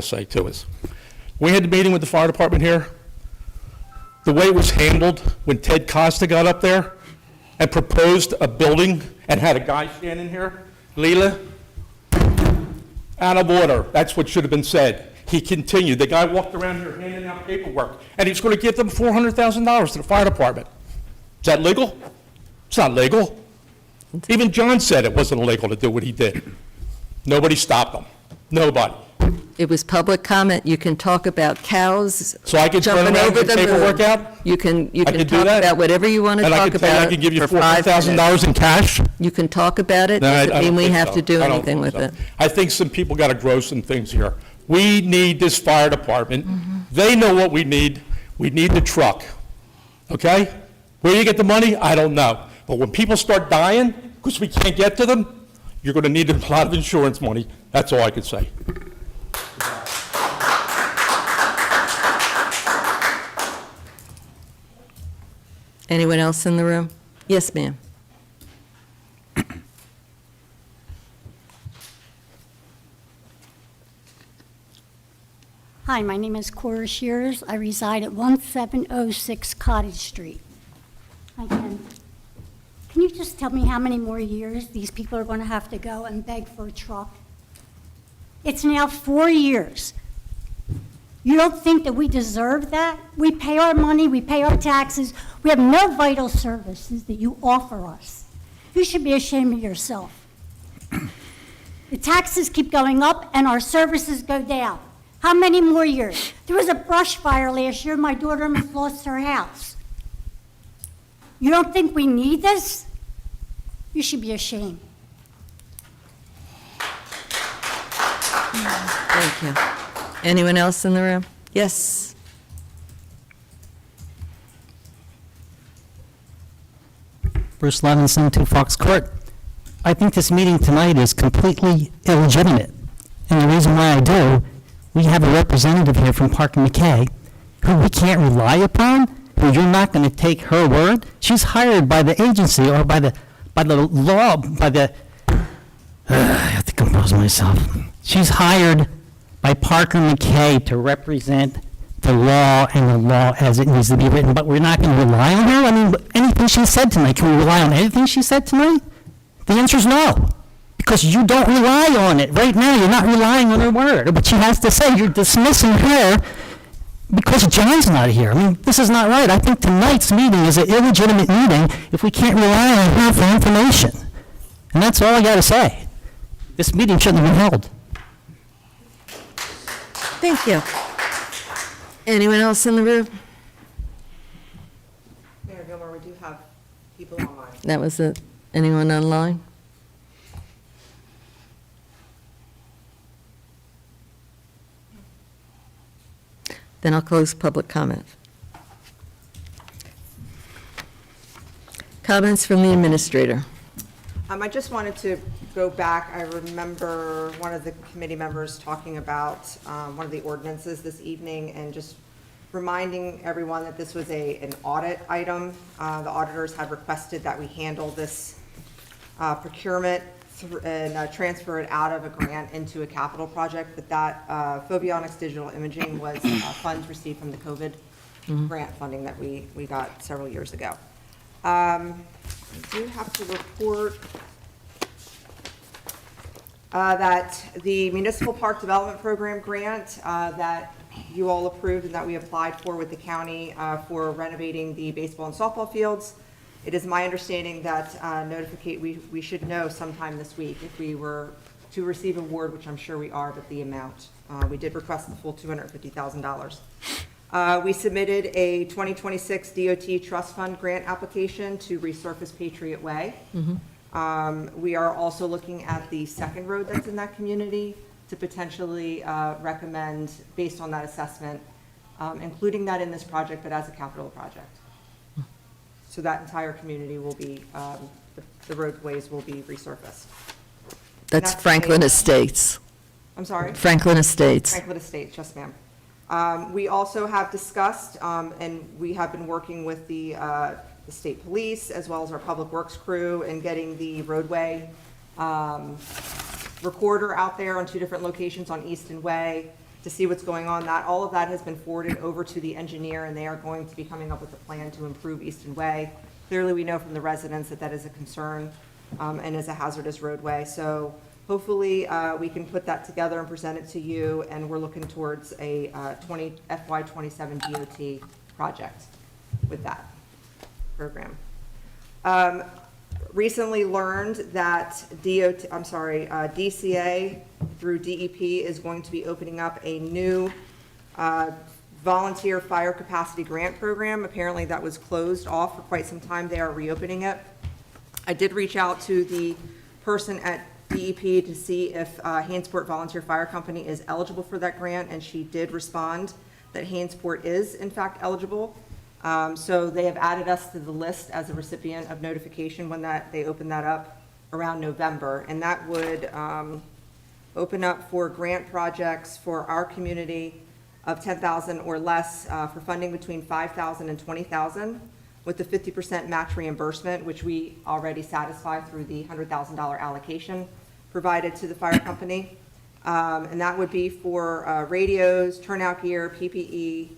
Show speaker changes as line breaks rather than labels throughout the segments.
say to us. We had the meeting with the fire department here. The way it was handled when Ted Costa got up there and proposed a building and had a guy standing here, Leela, out of order. That's what should have been said. He continued. The guy walked around here handing out paperwork, and he's going to give them $400,000 to the fire department. Is that legal? It's not legal. Even John said it wasn't illegal to do what he did. Nobody stopped him. Nobody.
It was public comment. You can talk about cows
So I can turn
jumping
around
over
and
the
get paperwork
moon.
out?
You can
I can do
talk
that?
about whatever you want to
And I
talk
can tell you I
about
can give you
for 5 minutes.
$400,000 in cash?
You can talk about it,
No, I
doesn't
don't
mean we
think
have
so.
to do
I don't
anything
think
with
so.
it.
I think some people got to grow some things here. We need this fire department. They know what we need. We need the truck, okay? Where you get the money, I don't know. But when people start dying because we can't get to them, you're going to need a lot of insurance money. That's all I can say.
Anyone else in the room? Yes, ma'am.
Hi, my name is Cora Shears. I reside at 1706 Cottage Street. Hi, Ken. Can you just tell me how many more years these people are going to have to go and beg for a truck? It's now 4 years. You don't think that we deserve that? We pay our money, we pay our taxes, we have no vital services that you offer us. You should be ashamed of yourself. The taxes keep going up and our services go down. How many more years? There was a brush fire last year, my daughter almost lost her house. You don't think we need this? You should be ashamed.
Thank you. Anyone else in the room? Yes.
Bruce Levinson, 2 Fox Court. I think this meeting tonight is completely illegitimate. And the reason why I do, we have a representative here from Parker McKay who we can't rely upon, who you're not going to take her word. She's hired by the agency or by the law, I have to compose myself. She's hired by Parker McKay to represent the law and the law as it needs to be written, but we're not going to rely on her? I mean, anything she said tonight, can we rely on anything she said tonight? The answer is no, because you don't rely on it. Right now, you're not relying on her word. What she has to say, you're dismissing her because John's not here. I mean, this is not right. I think tonight's meeting is an illegitimate meeting if we can't rely on her for information. And that's all I got to say. This meeting shouldn't have been held.
Thank you. Anyone else in the room?
Mayor Gilmore, we do have people online.
That was it. Anyone online? Then I'll close public comment. Comments from the administrator.
I just wanted to go back. I remember one of the committee members talking about one of the ordinances this evening and just reminding everyone that this was an audit item. The auditors had requested that we handle this procurement and transfer it out of a grant into a capital project, but that Phobionics digital imaging was funds received from the COVID grant funding that we got several years ago. I do have to report that the Municipal Park Development Program grant that you all approved and that we applied for with the county for renovating the baseball and softball fields. It is my understanding that we should know sometime this week if we were to receive an award, which I'm sure we are, but the amount. We did request the full $250,000. We submitted a 2026 DOT Trust Fund grant application to resurface Patriot Way. We are also looking at the second road that's in that community to potentially recommend, based on that assessment, including that in this project, but as a capital project. So that entire community will be, the roadways will be resurfaced.
That's Franklin Estates.
I'm sorry?
Franklin Estates.
Franklin Estates, yes, ma'am. We also have discussed, and we have been working with the state police as well as our public works crew in getting the roadway recorder out there on 2 different locations on Easton Way to see what's going on. All of that has been forwarded over to the engineer, and they are going to be coming up with a plan to improve Easton Way. Clearly, we know from the residents that that is a concern and is a hazardous roadway. So hopefully, we can put that together and present it to you, and we're looking towards a FY27 DOT project with that program. Recently learned that DCA through DEP is going to be opening up a new volunteer fire capacity grant program. Apparently that was closed off for quite some time. They are reopening it. I did reach out to the person at DEP to see if Hainsport Volunteer Fire Company is eligible for that grant, and she did respond that Hainsport is in fact eligible. So they have added us to the list as a recipient of notification when they open that up around November. And that would open up for grant projects for our community of $10,000 or less for funding between $5,000 and $20,000 with the 50% match reimbursement, which we already satisfy through the $100,000 allocation provided to the fire company. And that would be for radios, turnout gear, PPE,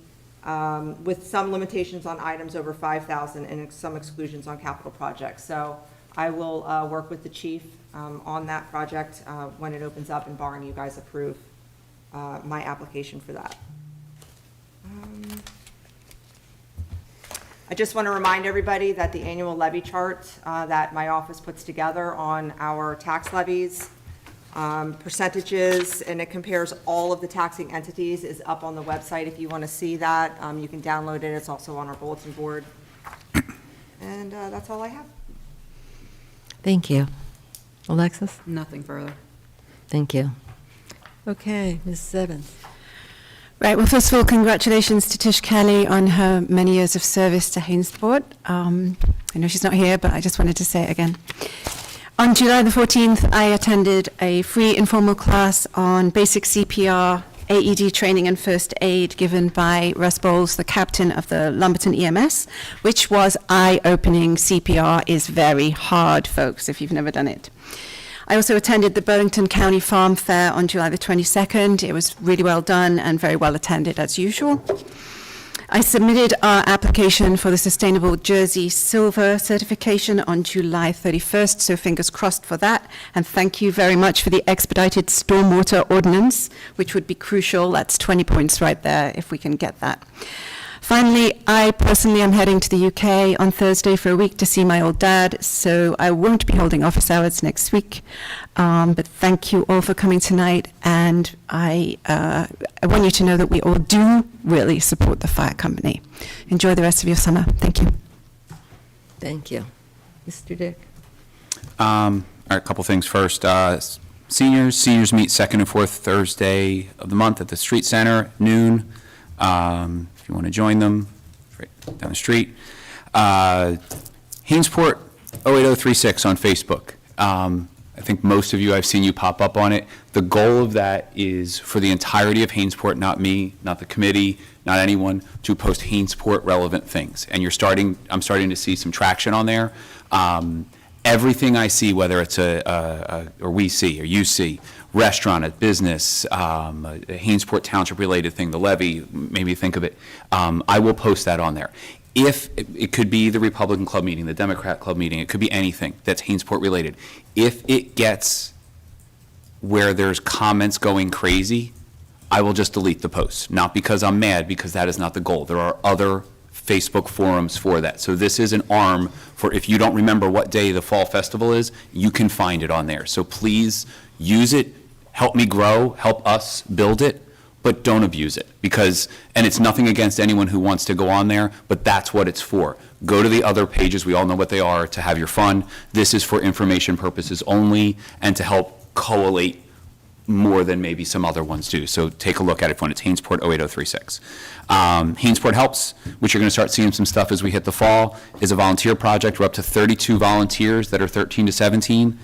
with some limitations on items over $5,000 and some exclusions on capital projects. So I will work with the chief on that project when it opens up, and barring you guys approve my application for that. I just want to remind everybody that the annual levy chart that my office puts together on our tax levies, percentages, and it compares all of the taxing entities, is up on the website. If you want to see that, you can download it. It's also on our bulletin board. And that's all I have.
Thank you. Alexis?
Nothing further.
Thank you. Okay, Mrs. Evans.
Right, well, first of all, congratulations to Tish Kelly on her many years of service to Hainsport. I know she's not here, but I just wanted to say it again. On July the 14th, I attended a free informal class on basic CPR, AED training and first aid given by Russ Bowles, the captain of the Lumberton EMS, which was eye-opening. CPR is very hard, folks, if you've never done it. I also attended the Burlington County Farm Fair on July the 22nd. It was really well done and very well attended as usual. I submitted our application for the Sustainable Jersey Silver certification on July 31st, so fingers crossed for that. And thank you very much for the expedited stormwater ordinance, which would be crucial. That's 20 points right there if we can get that. Finally, I personally am heading to the UK on Thursday for a week to see my old dad, so I won't be holding office hours next week. But thank you all for coming tonight, and I want you to know that we all do really support the fire company. Enjoy the rest of your summer. Thank you.
Thank you. Mr. Dick?
All right, a couple things first. Seniors meet second and fourth Thursday of the month at the Street Center, noon. If you want to join them, right down the street. Hainsport 08036 on Facebook. I think most of you, I've seen you pop up on it. The goal of that is for the entirety of Hainsport, not me, not the committee, not anyone, to post Hainsport relevant things. And I'm starting to see some traction on there. Everything I see, whether it's or we see, or you see, restaurant, a business, a Hainsport Township related thing, the levy, made me think of it, I will post that on there. If it could be the Republican Club meeting, the Democrat Club meeting, it could be anything that's Hainsport related. If it gets where there's comments going crazy, I will just delete the post. Not because I'm mad, because that is not the goal. There are other Facebook forums for that. So this is an arm for, if you don't remember what day the Fall Festival is, you can find it on there. So please use it, help me grow, help us build it, but don't abuse it. Because, and it's nothing against anyone who wants to go on there, but that's what it's for. Go to the other pages, we all know what they are, to have your fun. This is for information purposes only, and to help collate more than maybe some other ones do. So take a look at it when it's Hainsport 08036. Hainsport Helps, which you're going to start seeing some stuff as we hit the fall, is a volunteer project. We're up to 32 volunteers that are 13 to 17.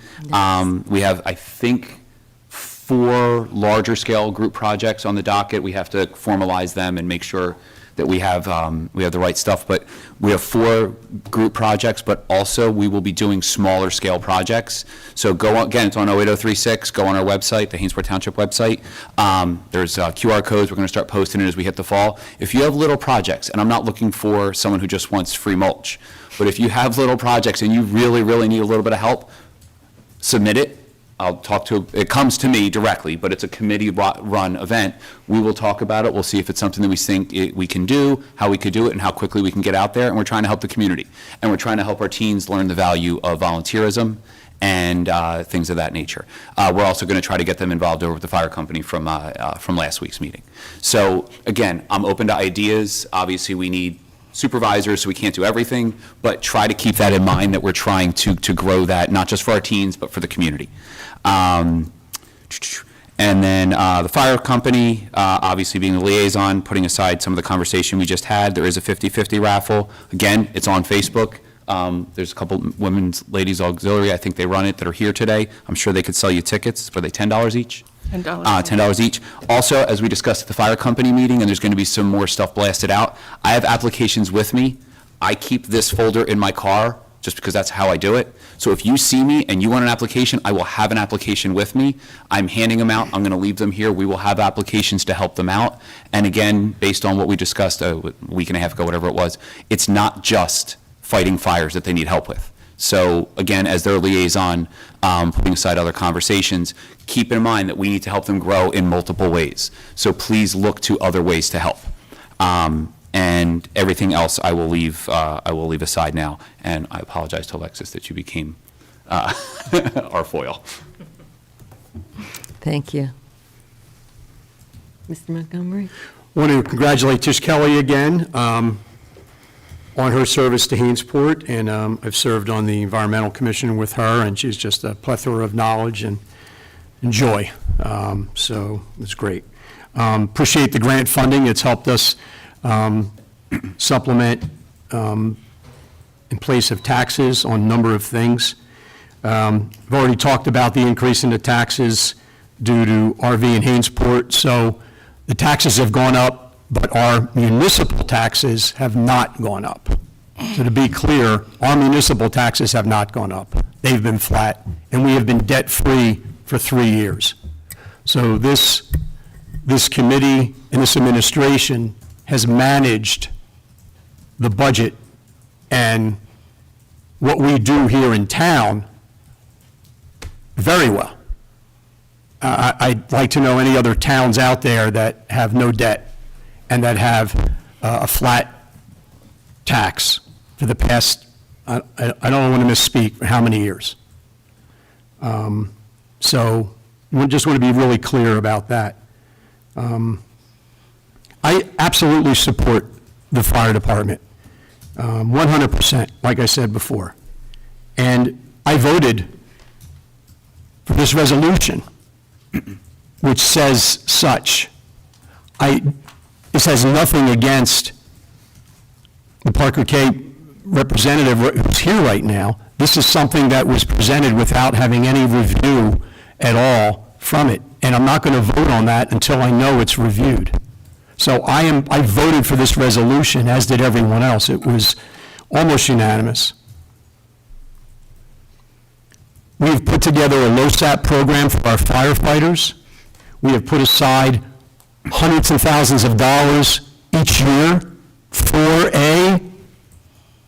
We have, I think, 4 larger scale group projects on the docket. We have to formalize them and make sure that we have the right stuff. But we have 4 group projects, but also we will be doing smaller scale projects. So go on, again, it's on 08036, go on our website, the Hainesport Township website. There's QR codes, we're gonna start posting it as we hit the fall. If you have little projects, and I'm not looking for someone who just wants free mulch, but if you have little projects and you really, really need a little bit of help, submit it. I'll talk to, it comes to me directly, but it's a committee-run event. We will talk about it. We'll see if it's something that we think we can do, how we could do it, and how quickly we can get out there. And we're trying to help the community. And we're trying to help our teens learn the value of volunteerism and things of that nature. We're also going to try to get them involved over with the fire company from last week's meeting. So, again, I'm open to ideas. Obviously, we need supervisors, so we can't do everything, but try to keep that in mind, that we're trying to grow that, not just for our teens, but for the community. And then the fire company, obviously being the liaison, putting aside some of the conversation we just had, there is a 50-50 raffle. Again, it's on Facebook. There's a couple women's ladies auxiliary, I think they run it, that are here today. I'm sure they could sell you tickets. Were they $10 each?
$10.
$10 each. Also, as we discussed at the fire company meeting, and there's going to be some more stuff blasted out, I have applications with me. I keep this folder in my car just because that's how I do it. So if you see me and you want an application, I will have an application with me. I'm handing them out. I'm going to leave them here. We will have applications to help them out. And again, based on what we discussed a week and a half ago, whatever it was, it's not just fighting fires that they need help with. So again, as their liaison, putting aside other conversations, keep in mind that we need to help them grow in multiple ways. So please look to other ways to help. And everything else I will leave aside now. And I apologize to Alexis that you became our foil.
Thank you. Mr. Montgomery?
I want to congratulate Tish Kelly again on her service to Hainesport, and I've served on the Environmental Commission with her, and she's just a plethora of knowledge and joy. So it's great. Appreciate the grant funding. It's helped us supplement in place of taxes on a number of things. I've already talked about the increase in the taxes due to RV and Hainesport, so the taxes have gone up, but our municipal taxes have not gone up. So to be clear, our municipal taxes have not gone up. They've been flat, and we have been debt-free for 3 years. So this committee and this administration has managed the budget and what we do here in town very well. I'd like to know any other towns out there that have no debt and that have a flat tax for the past, I don't want to misspeak, how many years. So we just want to be really clear about that. I absolutely support the fire department, 100%, like I said before. And I voted for this resolution, which says such. This has nothing against the Parker K representative who's here right now. This is something that was presented without having any review at all from it. And I'm not going to vote on that until I know it's reviewed. So I voted for this resolution, as did everyone else. It was almost unanimous. We've put together a LoSAP program for our firefighters. We have put aside hundreds of thousands of dollars each year for a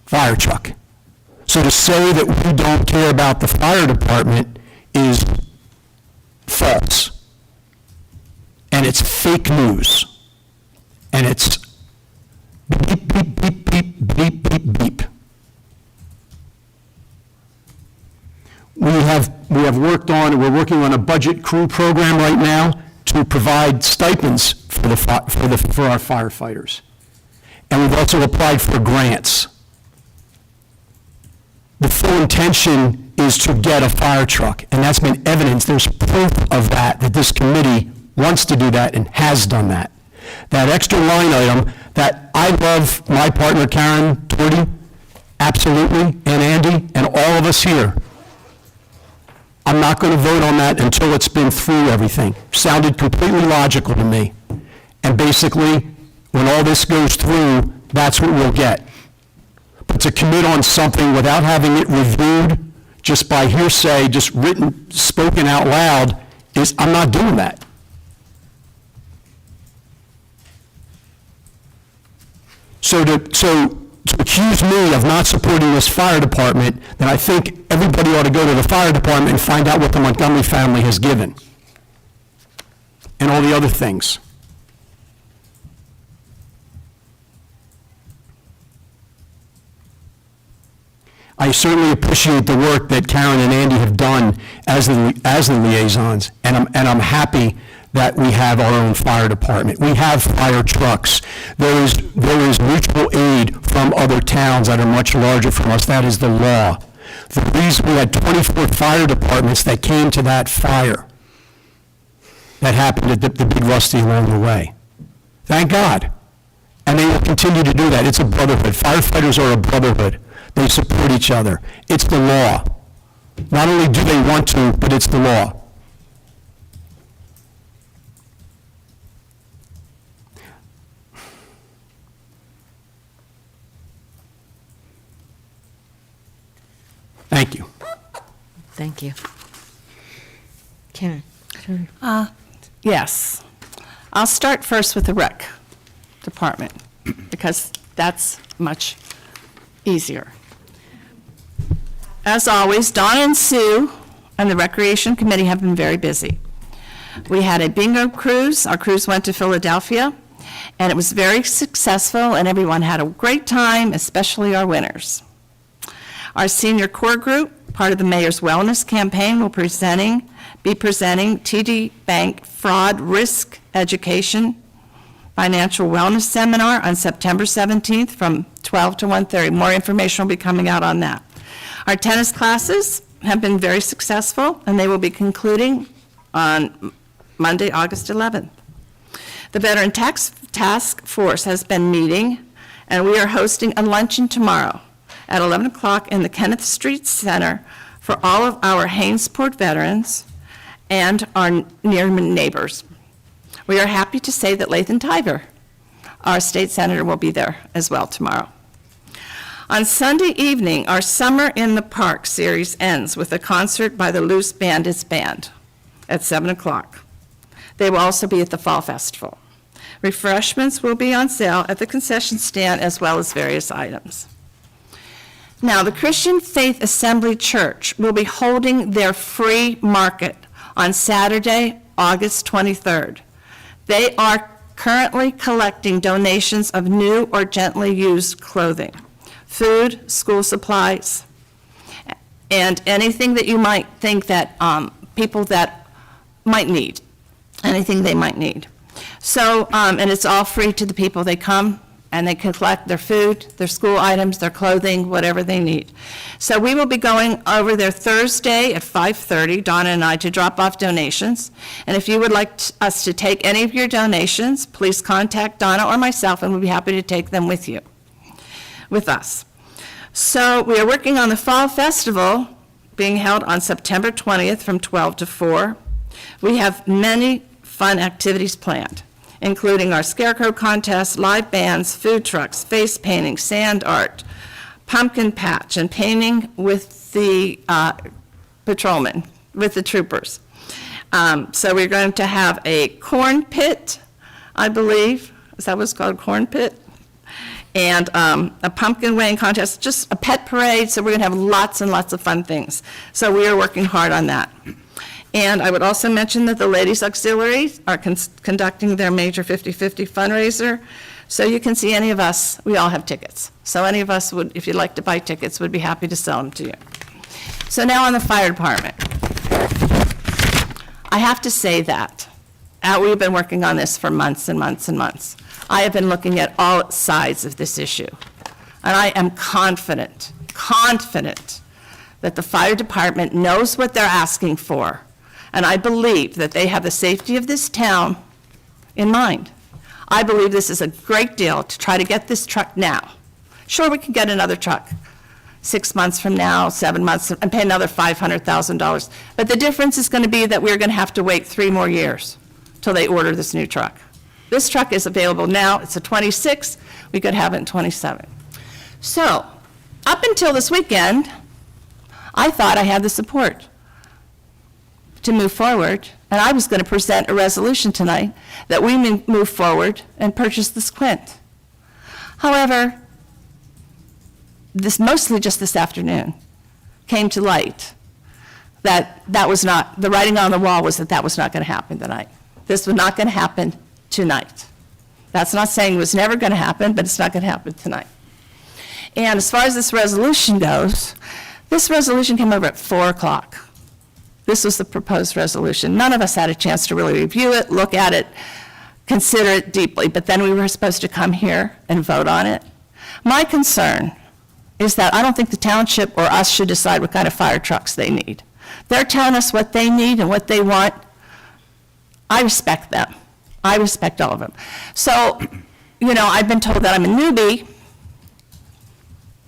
fire truck. So to say that we don't care about the fire department is false. And it's fake news. And it's beep, beep, beep, beep, beep, beep, beep. We're working on a budget crew program right now to provide stipends for our firefighters. And we've also applied for grants. The full intention is to get a fire truck, and that's been evidence. There's proof of that this committee wants to do that and has done that. That extra line item that I love my partner Karen Torty, absolutely, and Andy, and all of us here. I'm not going to vote on that until it's been through everything. Sounded completely logical to me. And basically, when all this goes through, that's what we'll get. But to commit on something without having it reviewed, just by hearsay, just written, spoken out loud, I'm not doing that. So to accuse me of not supporting this fire department, then I think everybody ought to go to the fire department and find out what the Montgomery family has given. And all the other things. I certainly appreciate the work that Karen and Andy have done as the liaisons, and I'm happy that we have our own fire department. We have fire trucks. There is mutual aid from other towns that are much larger from us. That is the law. The reason we had 24 fire departments that came to that fire that happened at the Big Rusty along the way. Thank God. And they will continue to do that. It's a brotherhood. Firefighters are a brotherhood. They support each other. It's the law. Not only do they want to, but it's the law. Thank you.
Thank you. Karen?
Yes. I'll start first with the rec department, because that's much easier. As always, Donna and Sue and the Recreation Committee have been very busy. We had a bingo cruise. Our cruise went to Philadelphia, and it was very successful, and everyone had a great time, especially our winners. Our senior core group, part of the Mayor's Wellness Campaign, will be presenting TD Bank Fraud Risk Education Financial Wellness Seminar on September 17th from 12 to 1:30. More information will be coming out on that. Our tennis classes have been very successful, and they will be concluding on Monday, August 11th. The Veteran Task Force has been meeting, and we are hosting a luncheon tomorrow at 11 o'clock in the Kenneth Street Center for all of our Hainesport veterans and our near neighbors. We are happy to say that Lathan Tiger, our state senator, will be there as well tomorrow. On Sunday evening, our Summer in the Park series ends with a concert by the Loose Bandits Band at 7 o'clock. They will also be at the Fall Festival. Refreshments will be on sale at the concession stand, as well as various items. Now, the Christian Faith Assembly Church will be holding their free market on Saturday, August 23rd. They are currently collecting donations of new or gently used clothing, food, school supplies, and anything that you might think that people that might need, anything they might need. So, and it's all free to the people. They come and they can collect their food, their school items, their clothing, whatever they need. So we will be going over there Thursday at 5:30, Donna and I, to drop off donations. And if you would like us to take any of your donations, please contact Donna or myself, and we'll be happy to take them with you, with us. So we are working on the Fall Festival being held on September 20th from 12 to 4. We have many fun activities planned, including our scarecrow contest, live bands, food trucks, face painting, sand art, pumpkin patch, and painting with the patrolmen, with the troopers. So we're going to have a corn pit, I believe. Is that what it's called, corn pit? And a pumpkin weighing contest, just a pet parade. So we're going to have lots and lots of fun things. So we are working hard on that. And I would also mention that the Ladies Auxiliary are conducting their major 50/50 fundraiser. So you can see any of us, we all have tickets. So any of us would, if you'd like to buy tickets, would be happy to sell them to you. So now on the fire department. I have to say that we've been working on this for months and months and months. I have been looking at all sides of this issue. And I am confident that the fire department knows what they're asking for. And I believe that they have the safety of this town in mind. I believe this is a great deal to try to get this truck now. Sure, we can get another truck 6 months from now, 7 months, and pay another $500,000. But the difference is going to be that we're going to have to wait 3 more years till they order this new truck. This truck is available now. It's a 26. We could have it in 27. So, up until this weekend, I thought I had the support to move forward, and I was going to present a resolution tonight that we move forward and purchase this Quint. However, mostly just this afternoon, came to light that was not, the writing on the wall was that was not going to happen tonight. This was not going to happen tonight. That's not saying it was never going to happen, but it's not going to happen tonight. And as far as this resolution goes, this resolution came over at 4 o'clock. This was the proposed resolution. None of us had a chance to really review it, look at it, consider it deeply, but then we were supposed to come here and vote on it. My concern is that I don't think the township or us should decide what kind of fire trucks they need. They're telling us what they need and what they want. I respect them. I respect all of them. So, you know, I've been told that I'm a newbie,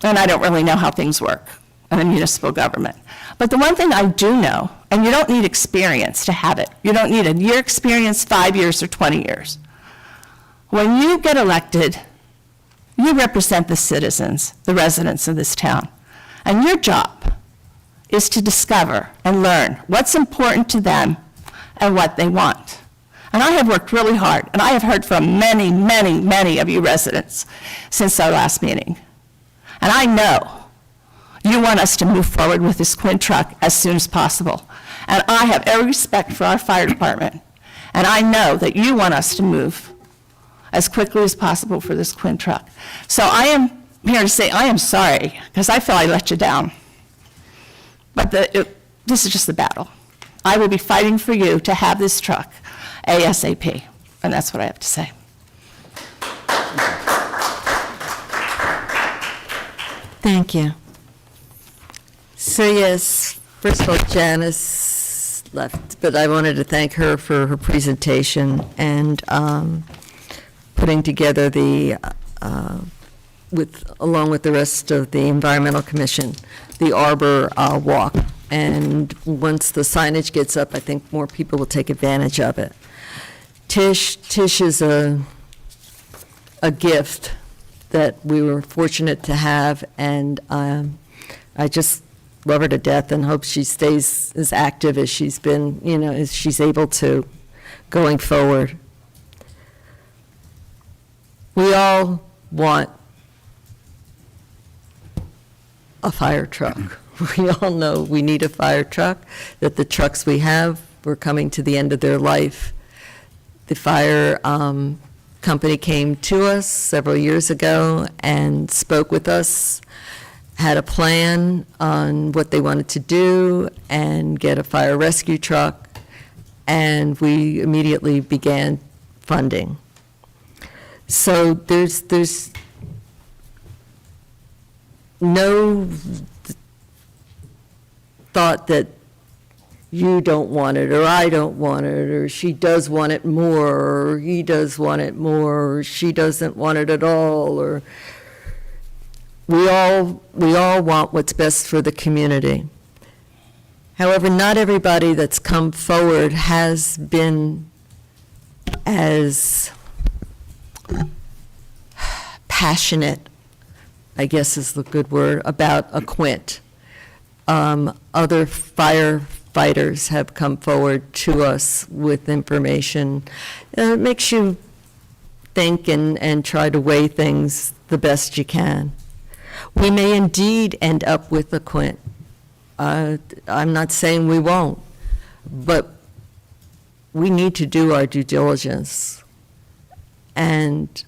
and I don't really know how things work in a municipal government. But the one thing I do know, and you don't need experience to have it. You don't need a year experience, 5 years, or 20 years. When you get elected, you represent the citizens, the residents of this town. And your job is to discover and learn what's important to them and what they want. And I have worked really hard, and I have heard from many, many, many of you residents since our last meeting. And I know you want us to move forward with this Quint truck as soon as possible. And I have every respect for our fire department. And I know that you want us to move as quickly as possible for this Quint truck. So I am here to say I am sorry, because I feel I let you down. But this is just the battle. I will be fighting for you to have this truck ASAP. And that's what I have to say.
Thank you. So yes, first of all, Janice left, but I wanted to thank her for her presentation and putting together along with the rest of the Environmental Commission, the Arbor Walk. And once the signage gets up, I think more people will take advantage of it. Tish is a gift that we were fortunate to have, and I just love her to death and hope she stays as active as she's been, you know, as she's able to going forward. We all want a fire truck. We all know we need a fire truck, that the trucks we have were coming to the end of their life. The fire company came to us several years ago and spoke with us, had a plan on what they wanted to do and get a fire rescue truck, and we immediately began funding. So there's no thought that you don't want it, or I don't want it, or she does want it more, or he does want it more, or she doesn't want it at all, or we all want what's best for the community. However, not everybody that's come forward has been as passionate, I guess is the good word, about a Quint. Other firefighters have come forward to us with information. It makes you think and try to weigh things the best you can. We may indeed end up with a Quint. I'm not saying we won't, but we need to do our due diligence. And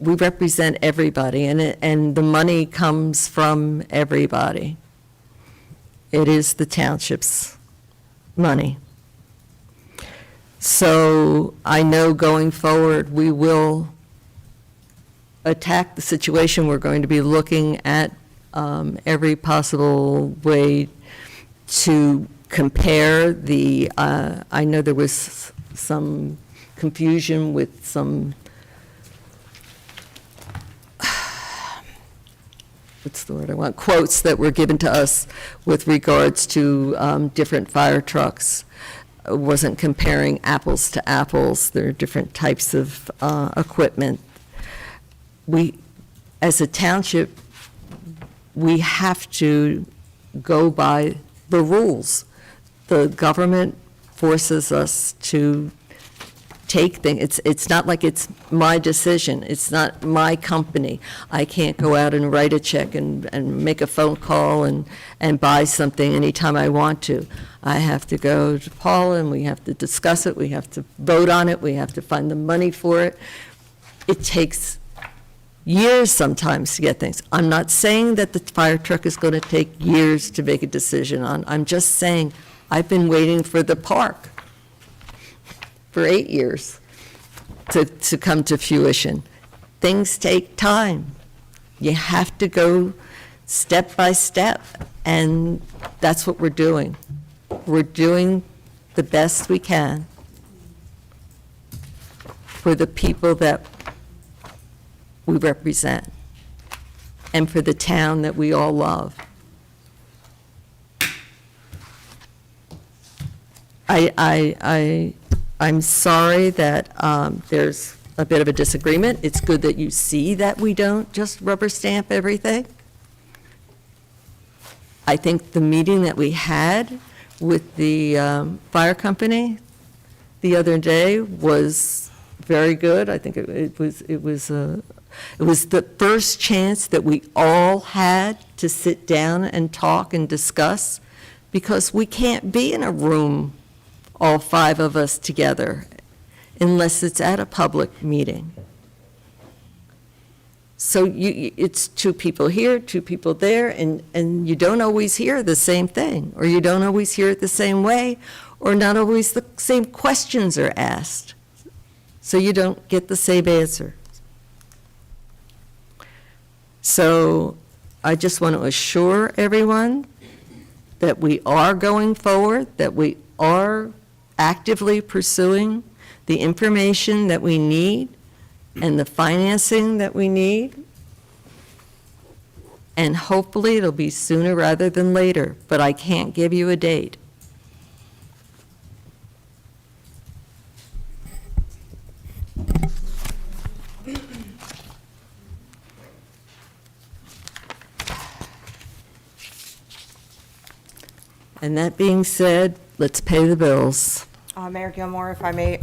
we represent everybody, and the money comes from everybody. It is the township's money. So I know going forward, we will attack the situation. We're going to be looking at every possible way to compare the, I know there was some confusion with some, what's the word I want, quotes that were given to us with regards to different fire trucks. wasn't comparing apples to apples. There are different types of equipment. We, as a township, we have to go by the rules. The government forces us to take things. It's not like it's my decision. It's not my company. I can't go out and write a check and make a phone call and buy something anytime I want to. I have to go to Paula, and we have to discuss it, we have to vote on it, we have to find the money for it. It takes years sometimes to get things. I'm not saying that the fire truck is going to take years to make a decision on. I'm just saying, I've been waiting for the park for 8 years to come to fruition. Things take time. You have to go step by step, and that's what we're doing. We're doing the best we can for the people that we represent and for the town that we all love. I'm sorry that there's a bit of a disagreement. It's good that you see that we don't just rubber stamp everything. I think the meeting that we had with the fire company the other day was very good. I think it was the first chance that we all had to sit down and talk and discuss, because we can't be in a room, all 5 of us together, unless it's at a public meeting. So it's 2 people here, 2 people there, and you don't always hear the same thing, or you don't always hear it the same way, or not always the same questions are asked. So you don't get the same answer. So I just want to assure everyone that we are going forward, that we are actively pursuing the information that we need and the financing that we need. And hopefully it'll be sooner rather than later, but I can't give you a date. And that being said, let's pay the bills.
Mayor Gilmore, if I may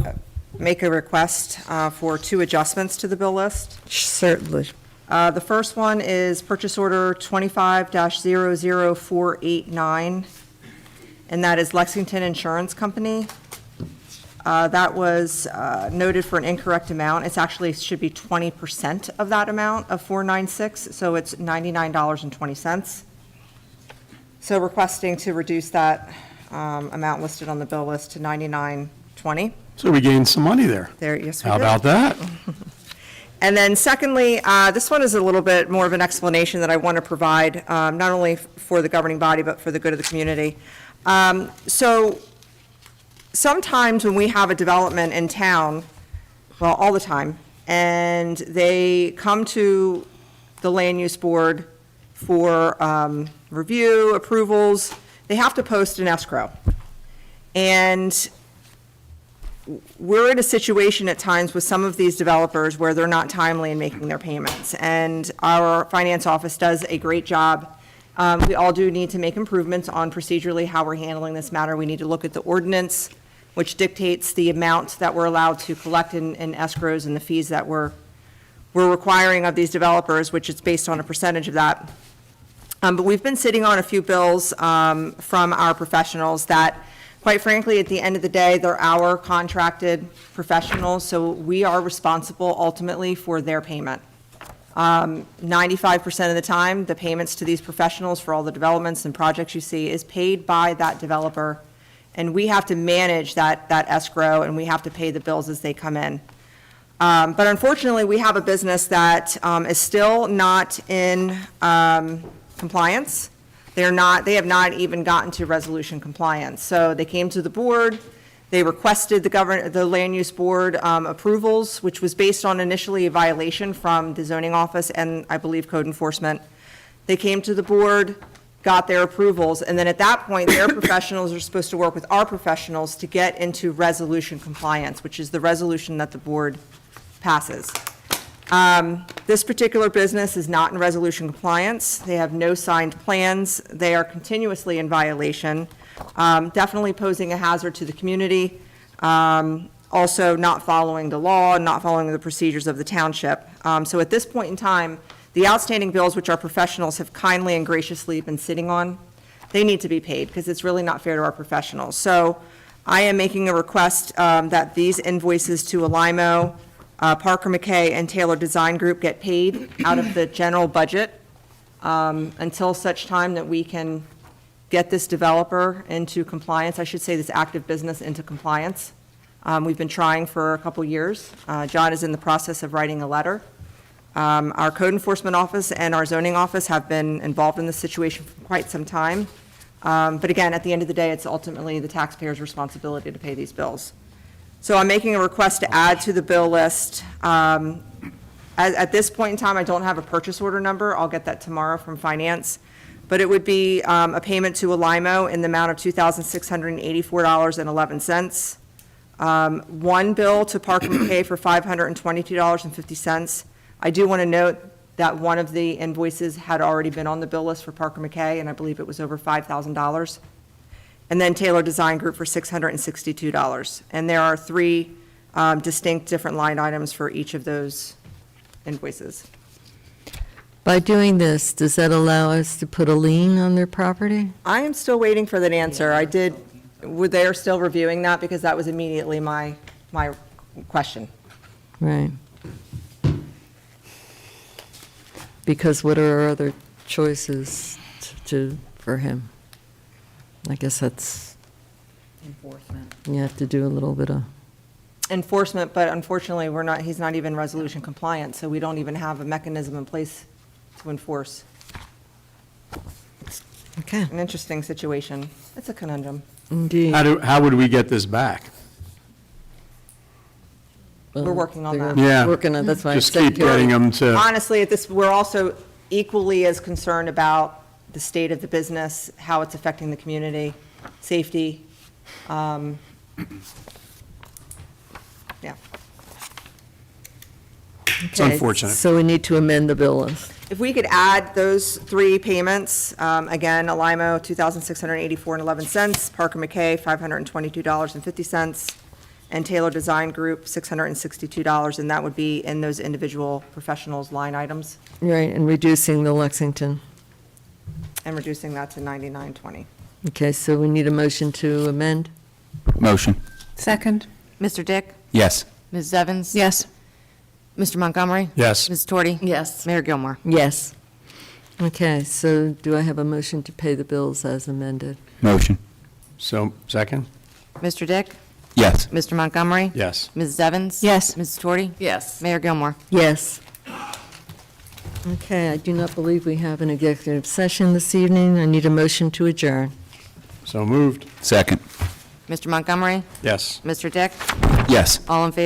make a request for 2 adjustments to the bill list.
Certainly.
The first one is purchase order 25-00489, and that is Lexington Insurance Company. That was noted for an incorrect amount. It's actually should be 20% of that amount of 496, so it's $99.20. So requesting to reduce that amount listed on the bill list to $99.20.
So we gained some money there.
There, yes, we
How
did.
about that?
And then secondly, this one is a little bit more of an explanation that I want to provide, not only for the governing body, but for the good of the community. So sometimes when we have a development in town, well, all the time, and they come to the land use board for review, approvals, they have to post an escrow. And we're in a situation at times with some of these developers where they're not timely in making their payments. And our finance office does a great job. We all do need to make improvements on procedurally how we're handling this matter. We need to look at the ordinance, which dictates the amount that we're allowed to collect in escrows and the fees that we're requiring of these developers, which is based on a percentage of that. But we've been sitting on a few bills from our professionals that, quite frankly, at the end of the day, they're our contracted professionals, so we are responsible ultimately for their payment. 95% of the time, the payments to these professionals for all the developments and projects you see is paid by that developer, and we have to manage that escrow, and we have to pay the bills as they come in. But unfortunately, we have a business that is still not in compliance. They have not even gotten to resolution compliance. So they came to the board, they requested the land use board approvals, which was based on initially a violation from the zoning office and I believe code enforcement. They came to the board, got their approvals, and then at that point, their professionals are supposed to work with our professionals to get into resolution compliance, which is the resolution that the board passes. This particular business is not in resolution compliance. They have no signed plans. They are continuously in violation, definitely posing a hazard to the community, also not following the law, not following the procedures of the township. So at this point in time, the outstanding bills, which our professionals have kindly and graciously been sitting on, they need to be paid, because it's really not fair to our professionals. So I am making a request that these invoices to Alimo, Parker McKay, and Taylor Design Group get paid out of the general budget until such time that we can get this developer into compliance, I should say this active business into compliance. We've been trying for a couple years. John is in the process of writing a letter. Our code enforcement office and our zoning office have been involved in this situation for quite some time. But again, at the end of the day, it's ultimately the taxpayer's responsibility to pay these bills. So I'm making a request to add to the bill list. At this point in time, I don't have a purchase order number. I'll get that tomorrow from finance. But it would be a payment to Alimo in the amount of $2,684.11. One bill to Parker McKay for $522.50. I do want to note that one of the invoices had already been on the bill list for Parker McKay, and I believe it was over $5,000. And then Taylor Design Group for $662. And there are three distinct different line items for each of those invoices.
By doing this, does that allow us to put a lien on their property?
I am still waiting for that answer. They are still reviewing that, because that was immediately my question.
Right. Because what are our other choices for him? I guess that's,
Enforcement.
you have to do a little bit of,
Enforcement, but unfortunately, he's not even resolution compliant, so we don't even have a mechanism in place to enforce.
okay,
An interesting situation. It's a conundrum.
indeed.
How would we get this back?
We're working on
They're
that.
Yeah.
Working on, that's why I
Just
said.
keep getting them to,
Honestly, we're also equally as concerned about the state of the business, how it's affecting the community, safety. Yeah.
it's unfortunate.
So we need to amend the bill list.
If we could add those three payments, again, Alimo, $2,684.11, Parker McKay, $522.50, and Taylor Design Group, $662, and that would be in those individual professionals' line items,
Right, and reducing the Lexington.
and reducing that to $99.20.
Okay, so we need a motion to amend?
Motion.
Second?
Mr. Dick?
Yes.
Ms. Evans?
Yes.
Mr. Montgomery?
Yes.
Ms. Torty?
Yes.
Mayor Gilmore?
Yes. Okay, so do I have a motion to pay the bills as amended?
Motion.
So, second?
Mr. Dick?
Yes.
Mr. Montgomery?
Yes.
Ms. Evans?
Yes.
Ms. Torty?
Yes.
Mayor Gilmore?
Yes. Okay, I do not believe we have an executive session this evening. I need a motion to adjourn.
So moved.
Second.
Mr. Montgomery?
Yes.
Mr. Dick?
Yes.
All in favor?